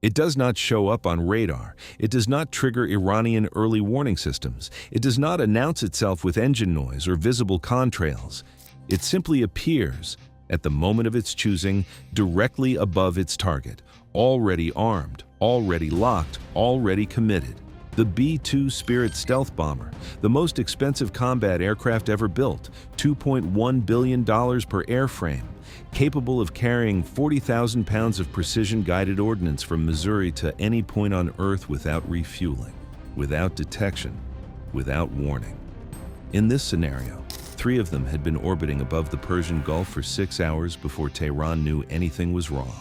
It does not show up on radar. It does not trigger Iranian early warning systems. It does not announce itself with engine noise or visible contrails. It simply appears, at the moment of its choosing, directly above its target, already armed, already locked, already committed. The B-2 Spirit stealth bomber, the most expensive combat aircraft ever built, $2.1 billion per airframe, capable of carrying 40,000 pounds of precision-guided ordnance from Missouri to any point on Earth without refueling, without detection, without warning. In this scenario, 3 of them had been orbiting above the Persian Gulf for 6 hours before Tehran knew anything was wrong.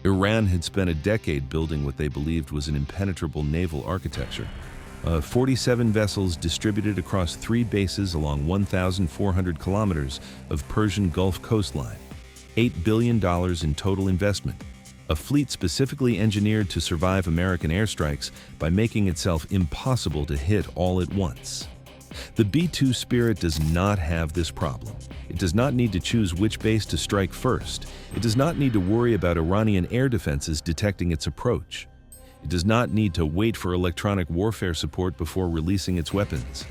Iran had spent a decade building what they believed was an impenetrable naval architecture. 47 vessels distributed across 3 bases along 1,400 kilometers of Persian Gulf coastline. $8 billion in total investment. A fleet specifically engineered to survive American airstrikes by making itself impossible to hit all at once. The B-2 Spirit does not have this problem. It does not need to choose which base to strike first. It does not need to worry about Iranian air defenses detecting its approach. It does not need to wait for electronic warfare support before releasing its weapons.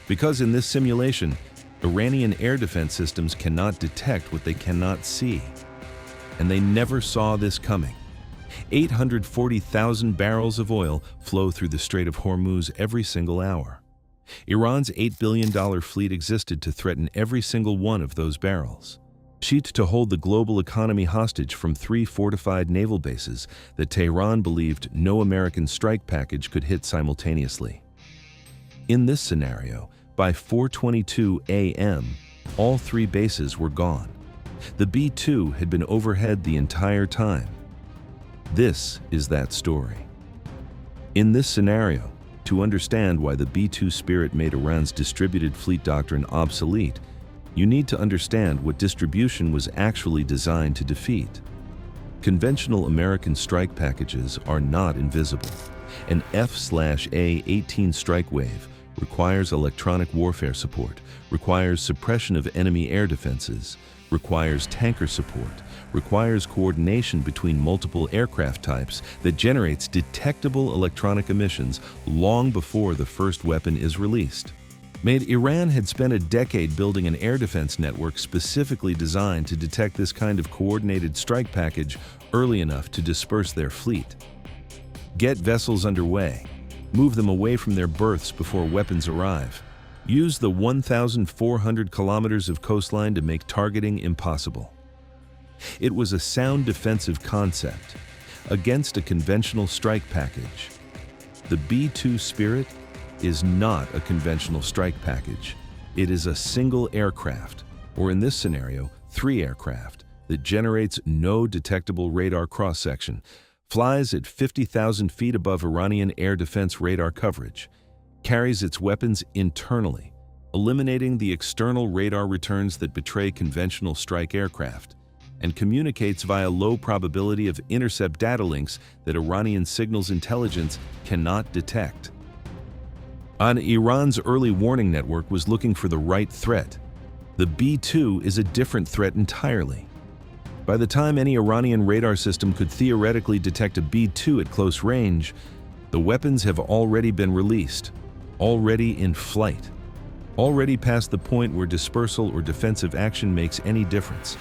Because in this simulation, Iranian air defense systems cannot detect what they cannot see. And they never saw this coming. 840,000 barrels of oil flow through the Strait of Hormuz every single hour. Iran's $8 billion fleet existed to threaten every single one of those barrels. Sheet to hold the global economy hostage from 3 fortified naval bases that Tehran believed no American strike package could hit simultaneously. In this scenario, by 4:22 a.m., all 3 bases were gone. The B-2 had been overhead the entire time. This is that story. In this scenario, to understand why the B-2 Spirit made Iran's distributed fleet doctrine obsolete, you need to understand what distribution was actually designed to defeat. Conventional American strike packages are not invisible. An F/A-18 strike wave requires electronic warfare support, requires suppression of enemy air defenses, requires tanker support, requires coordination between multiple aircraft types that generates detectable electronic emissions long before the first weapon is released. Iran had spent a decade building an air defense network specifically designed to detect this kind of coordinated strike package early enough to disperse their fleet. Get vessels underway. Move them away from their berths before weapons arrive. Use the 1,400 kilometers of coastline to make targeting impossible. It was a sound defensive concept against a conventional strike package. The B-2 Spirit is not a conventional strike package. It is a single aircraft, or in this scenario, 3 aircraft, that generates no detectable radar cross-section, flies at 50,000 feet above Iranian air defense radar coverage, carries its weapons internally, eliminating the external radar returns that betray conventional strike aircraft, and communicates via low probability of intercept data links that Iranian signals intelligence cannot detect. Iran's early warning network was looking for the right threat. The B-2 is a different threat entirely. By the time any Iranian radar system could theoretically detect a B-2 at close range, the weapons have already been released, already in flight, already past the point where dispersal or defensive action makes any difference.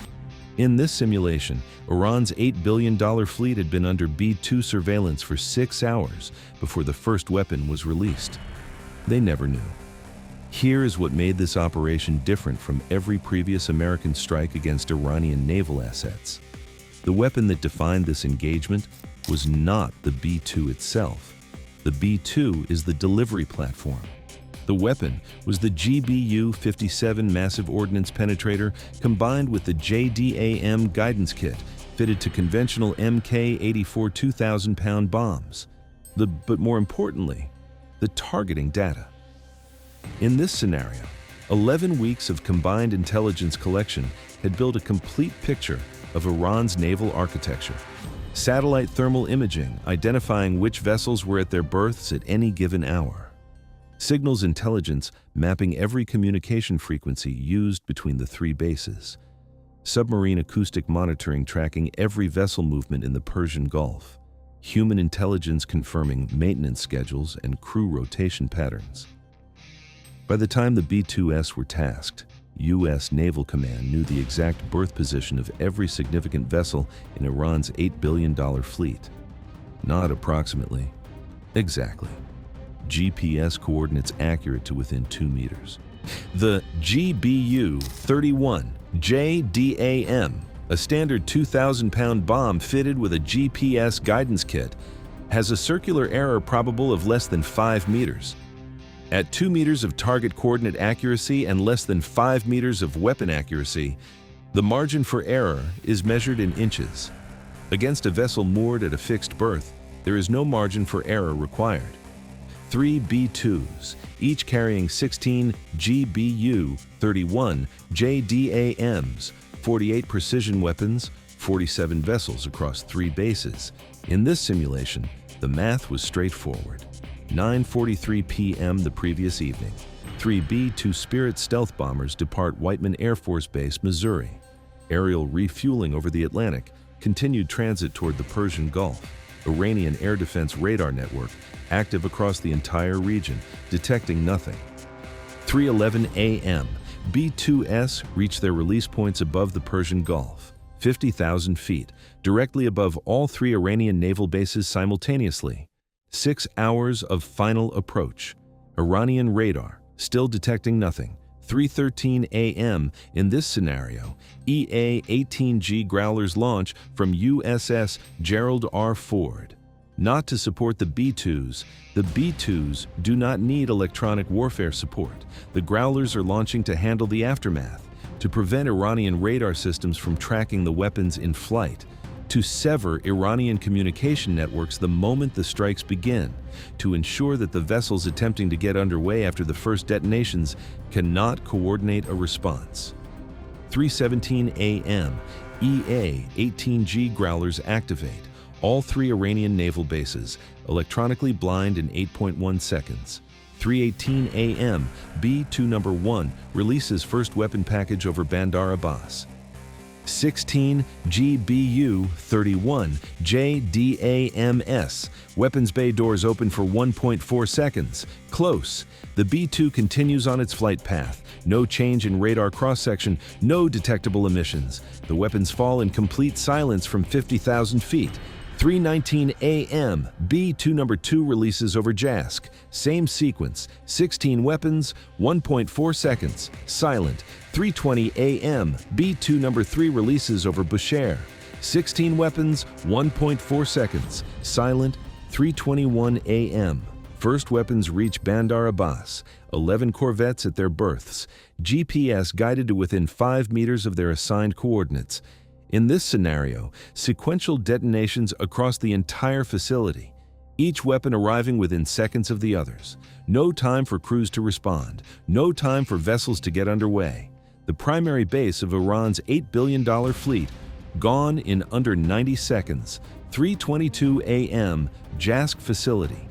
In this simulation, Iran's $8 billion fleet had been under B-2 surveillance for 6 hours before the first weapon was released. They never knew. Here is what made this operation different from every previous American strike against Iranian naval assets. The weapon that defined this engagement was not the B-2 itself. The B-2 is the delivery platform. The weapon was the GBU-57 massive ordnance penetrator combined with the JDAM guidance kit fitted to conventional Mk-84 2,000-pound bombs. But more importantly, the targeting data. In this scenario, 11 weeks of combined intelligence collection had built a complete picture of Iran's naval architecture. Satellite thermal imaging identifying which vessels were at their berths at any given hour. Signals intelligence mapping every communication frequency used between the 3 bases. Submarine acoustic monitoring tracking every vessel movement in the Persian Gulf. human intelligence confirming maintenance schedules and crew rotation patterns. By the time the B-2S were tasked, U.S. Naval Command knew the exact berth position of every significant vessel in Iran's $8 billion fleet. Not approximately, exactly. GPS coordinates accurate to within 2 meters. The GBU-31 JDAM, a standard 2,000-pound bomb fitted with a GPS guidance kit, has a circular error probable of less than 5 meters. At 2 meters of target coordinate accuracy and less than 5 meters of weapon accuracy, the margin for error is measured in inches. Against a vessel moored at a fixed berth, there is no margin for error required. 3 B-2s, each carrying 16 GBU-31 JDAMs, 48 precision weapons, 47 vessels across 3 bases. In this simulation, the math was straightforward. 9:43 p.m. the previous evening, 3 B-2 Spirit stealth bombers depart Whiteman Air Force Base, Missouri. Aerial refueling over the Atlantic, continued transit toward the Persian Gulf. Iranian air defense radar network active across the entire region, detecting nothing. 3:11 a.m. B-2S reached their release points above the Persian Gulf, 50,000 feet, directly above all 3 Iranian naval bases simultaneously. 6 hours of final approach. Iranian radar, still detecting nothing. 3:13 a.m. In this scenario, EA-18G Growlers launch from USS Gerald R. Ford. Not to support the B-2s, the B-2s do not need electronic warfare support. The Growlers are launching to handle the aftermath, to prevent Iranian radar systems from tracking the weapons in flight, to sever Iranian communication networks the moment the strikes begin, to ensure that the vessels attempting to get underway after the first detonations cannot coordinate a response. 3:17 a.m. EA-18G Growlers activate all 3 Iranian naval bases, electronically blind in 8.1 seconds. 3:18 a.m. B-2 number 1 releases first weapon package over Bandar Abbas. 16 GBU-31 JDAMS. Weapons bay doors open for 1.4 seconds. Close. The B-2 continues on its flight path. No change in radar cross-section, no detectable emissions. The weapons fall in complete silence from 50,000 feet. 3:19 a.m. B-2 number 2 releases over Jask. Same sequence. 16 weapons, 1.4 seconds. Silent. 3:20 a.m. B-2 number 3 releases over Bushehr. 16 weapons, 1.4 seconds. Silent. 3:21 a.m. First weapons reach Bandar Abbas. 11 corvettes at their berths. GPS guided to within 5 meters of their assigned coordinates. In this scenario, sequential detonations across the entire facility, each weapon arriving within seconds of the others. No time for crews to respond, no time for vessels to get underway. The primary base of Iran's $8 billion fleet, gone in under 90 seconds. 3:22 a.m. Jask facility.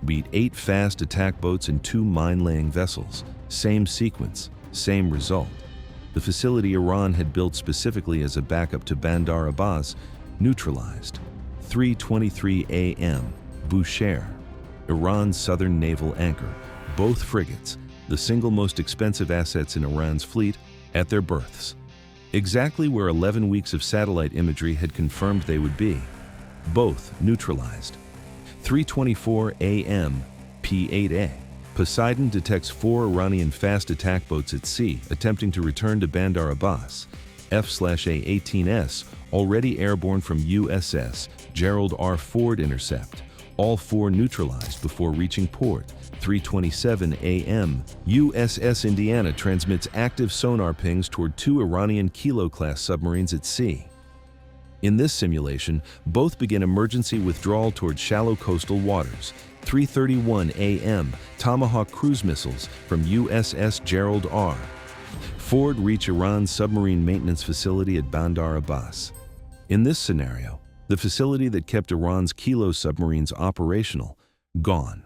Beat 8 fast attack boats and 2 mine-laying vessels. Same sequence, same result. The facility Iran had built specifically as a backup to Bandar Abbas, neutralized. 3:23 a.m. Bushehr, Iran's southern naval anchor, both frigates, the single most expensive assets in Iran's fleet, at their berths. Exactly where 11 weeks of satellite imagery had confirmed they would be. Both neutralized. 3:24 a.m. P-8A. Poseidon detects 4 Iranian fast attack boats at sea attempting to return to Bandar Abbas. F/A-18S, already airborne from USS Gerald R. Ford intercept. All 4 neutralized before reaching port. 3:27 a.m. USS Indiana transmits active sonar pings toward 2 Iranian Kilo-class submarines at sea. In this simulation, both begin emergency withdrawal toward shallow coastal waters. 3:31 a.m. Tomahawk cruise missiles from USS Gerald R. Ford reach Iran's submarine maintenance facility at Bandar Abbas. In this scenario, the facility that kept Iran's Kilo submarines operational, gone.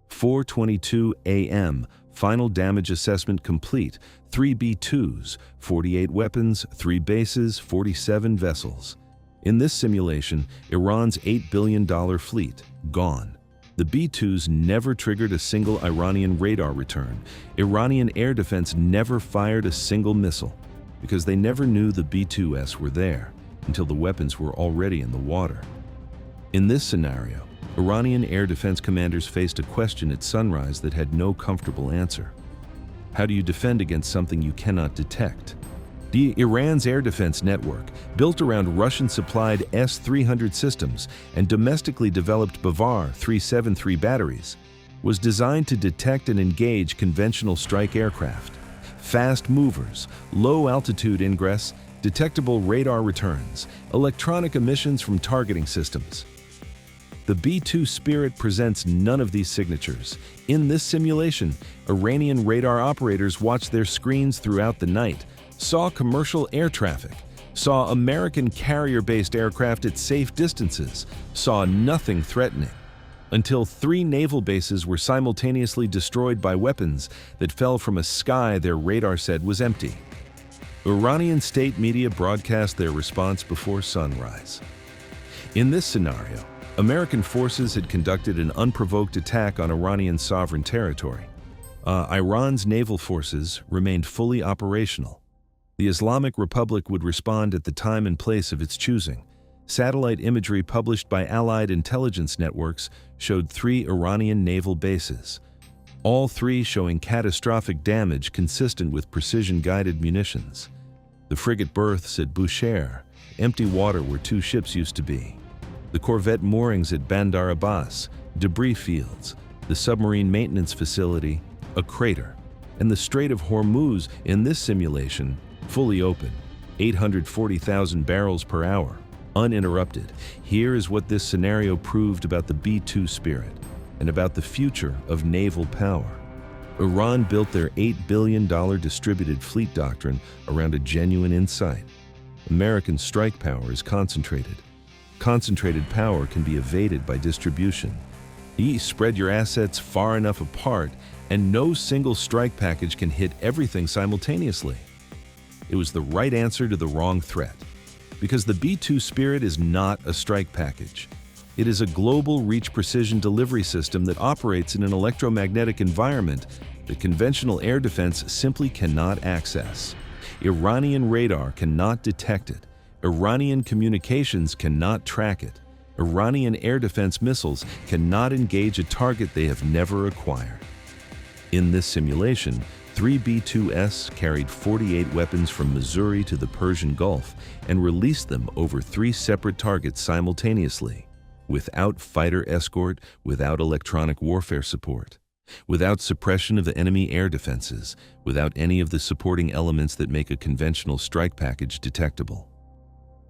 4:22 a.m. Final damage assessment complete. 3 B-2s, 48 weapons, 3 bases, 47 vessels. In this simulation, Iran's $8 billion fleet, gone. The B-2s never triggered a single Iranian radar return. Iranian air defense never fired a single missile, because they never knew the B-2s were there until the weapons were already in the water. In this scenario, Iranian air defense commanders faced a question at sunrise that had no comfortable answer. How do you defend against something you cannot detect? Iran's air defense network, built around Russian-supplied S-300 systems and domestically developed Bavar 373 batteries, was designed to detect and engage conventional strike aircraft, fast movers, low-altitude ingress, detectable radar returns, electronic emissions from targeting systems. The B-2 Spirit presents none of these signatures. In this simulation, Iranian radar operators watched their screens throughout the night, saw commercial air traffic, saw American carrier-based aircraft at safe distances, saw nothing threatening, until 3 naval bases were simultaneously destroyed by weapons that fell from a sky their radar said was empty. Iranian state media broadcast their response before sunrise. In this scenario, American forces had conducted an unprovoked attack on Iranian sovereign territory. Iran's naval forces remained fully operational. The Islamic Republic would respond at the time and place of its choosing. Satellite imagery published by Allied intelligence networks showed 3 Iranian naval bases, all 3 showing catastrophic damage consistent with precision-guided munitions. The frigate berths at Bushehr, empty water where 2 ships used to be. The corvette moorings at Bandar Abbas, debris fields, the submarine maintenance facility, a crater, and the Strait of Hormuz in this simulation, fully open, 840,000 barrels per hour, uninterrupted. Here is what this scenario proved about the B-2 Spirit and about the future of naval power. Iran built their $8 billion distributed fleet doctrine around a genuine insight. American strike power is concentrated. Concentrated power can be evaded by distribution. You spread your assets far enough apart, and no single strike package can hit everything simultaneously. It was the right answer to the wrong threat, because the B-2 Spirit is not a strike package. It is a global reach precision delivery system that operates in an electromagnetic environment that conventional air defense simply cannot access. Iranian radar cannot detect it. Iranian communications cannot track it. Iranian air defense missiles cannot engage a target they have never acquired. In this simulation, 3 B-2s carried 48 weapons from Missouri to the Persian Gulf and released them over 3 separate targets simultaneously, without fighter escort, without electronic warfare support, without suppression of the enemy air defenses, without any of the supporting elements that make a conventional strike package detectable.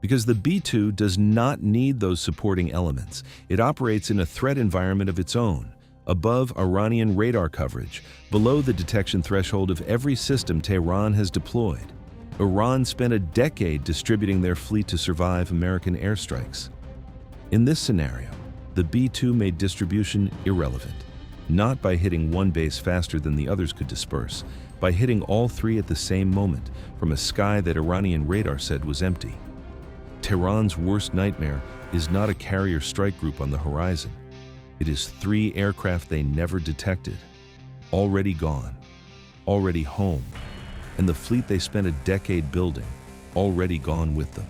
Because the B-2 does not need those supporting elements, it operates in a threat environment of its own, above Iranian radar coverage, below the detection threshold of every system Tehran has deployed. Iran spent a decade distributing their fleet to survive American airstrikes. In this scenario, the B-2 made distribution irrelevant, not by hitting one base faster than the others could disperse, by hitting all 3 at the same moment from a sky that Iranian radar said was empty. Tehran's worst nightmare is not a carrier strike group on the horizon. It is 3 aircraft they never detected, already gone, already home, and the fleet they spent a decade building, already gone with them.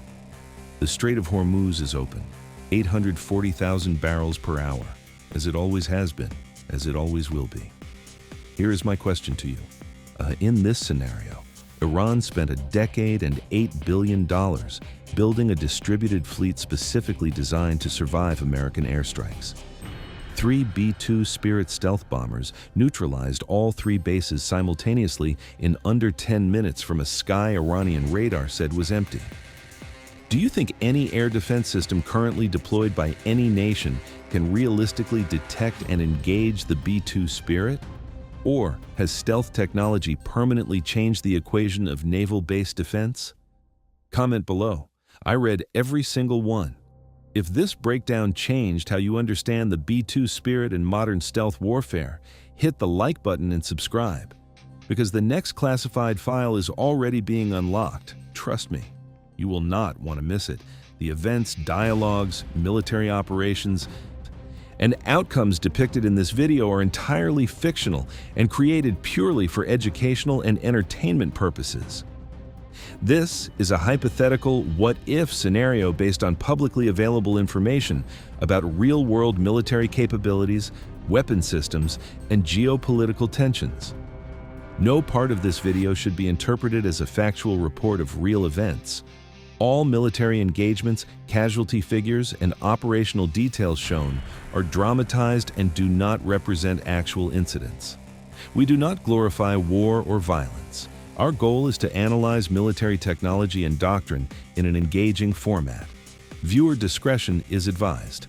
The Strait of Hormuz is open, 840,000 barrels per hour, as it always has been, as it always will be. Here is my question to you. In this scenario, Iran spent a decade and $8 billion building a distributed fleet specifically designed to survive American airstrikes. 3 B-2 Spirit stealth bombers neutralized all 3 bases simultaneously in under 10 minutes from a sky Iranian radar said was empty. Do you think any air defense system currently deployed by any nation can realistically detect and engage the B-2 Spirit? Or has stealth technology permanently changed the equation of naval-based defense? Comment below. I read every single one. If this breakdown changed how you understand the B-2 Spirit in modern stealth warfare, hit the like button and subscribe, because the next classified file is already being unlocked. Trust me, you will not want to miss it. The events, dialogues, military operations, and outcomes depicted in this video are entirely fictional and created purely for educational and entertainment purposes. This is a hypothetical what-if scenario based on publicly available information about real-world military capabilities, weapon systems, and geopolitical tensions. No part of this video should be interpreted as a factual report of real events. All military engagements, casualty figures, and operational details shown are dramatized and do not represent actual incidents. We do not glorify war or violence. Our goal is to analyze military technology and doctrine in an engaging format. Viewer discretion is advised.